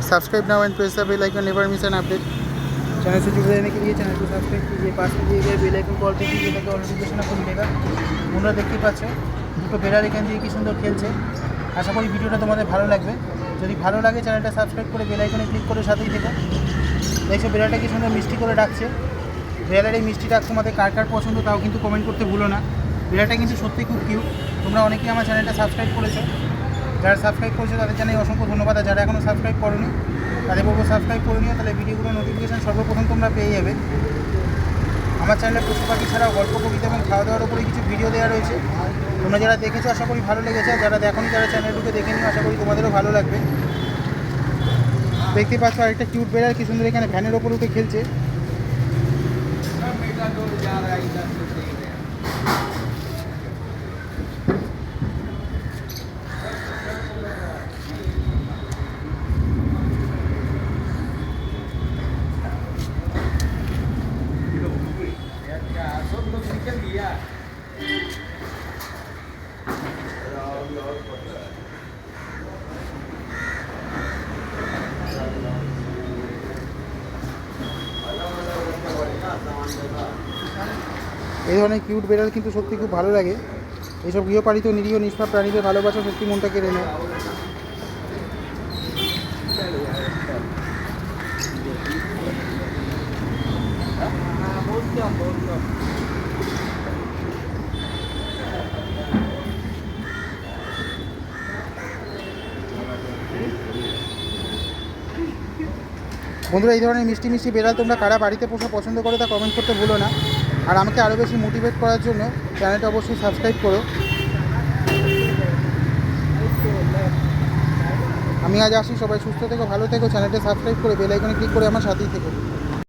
Subscribe now and press the bell icon, never miss an update. Channel से जुड़े रहने के लिए चैनल को सब्सक्राइब कीजिए, पास में दिए गए बेल आइकन को ऑल पे कीजिए ताकि ऑल नोटिफिकेशन आपको मिलेगा। তোমরা দেখতে পাচ্ছ দুটো বেড়াল এখান দিয়ে কি সুন্দর খেলছে। আশা করি ভিডিওটা তোমাদের ভালো লাগবে। যদি ভালো লাগে চ্যানেলটা সাবস্ক্রাইব করে বেল আইকনে ক্লিক করে সাথেই থেকো। দেখছো বেড়ালটা কি সুন্দর মিষ্টি করে ডাকছে। বেড়ালের এই মিষ্টি ডাক তোমাদের কার কার পছন্দ তাও কিন্তু কমেন্ট করতে ভুলো না। বেড়ালটা কিন্তু সত্যিই খুব কিউট। তোমরা অনেকেই আমার চ্যানেলটা সাবস্ক্রাইব করেছো, যারা সাবস্ক্রাইব করেছো তাদের জানাই অসংখ্য ধন্যবাদ। আর যারা এখনও সাবস্ক্রাইব করোনি তাদের বলবো সাবস্ক্রাইব করে নিও, তাহলে ভিডিওগুলোর নোটিফিকেশান সর্বপ্রথম তোমরা পেয়ে যাবে। আমার চ্যানেলে পশু পাখি ছাড়াও গল্প, কবিতা এবং খাওয়া দাওয়ার উপরে কিছু ভিডিও দেওয়া রয়েছে। তোমরা যারা দেখেছো আশা করি ভালো লেগেছে, আর যারা দেখোনি যারা চ্যানেলগুলোকে দেখে নিও আশা করি তোমাদেরও ভালো লাগবে। দেখতে পাচ্ছ আরেকটা কিউট বেড়াল কি সুন্দর এখানে ভ্যানের ওপর উঠে খেলছে। এই ধরনের কিউট বেড়াল কিন্তু সত্যি খুব ভালো লাগে। এইসব গৃহপালিত নিরীহ নিষ্পাপ প্রাণীদের ভালোবাসা সত্যি মনটা কেড়ে নেয়। বন্ধুরা, এই ধরনের মিষ্টি মিষ্টি বেড়াল তোমরা কারা বাড়িতে পোষা পছন্দ করো তা কমেন্ট করতে ভুলো না। আর আমাকে আরও বেশি মোটিভেট করার জন্য চ্যানেলটা অবশ্যই সাবস্ক্রাইব করো। আমি আজ আসি, সবাই সুস্থ থেকো, ভালো থেকো। চ্যানেলটা সাবস্ক্রাইব করে বেল আইকনে ক্লিক করে আমার সাথেই থেকো।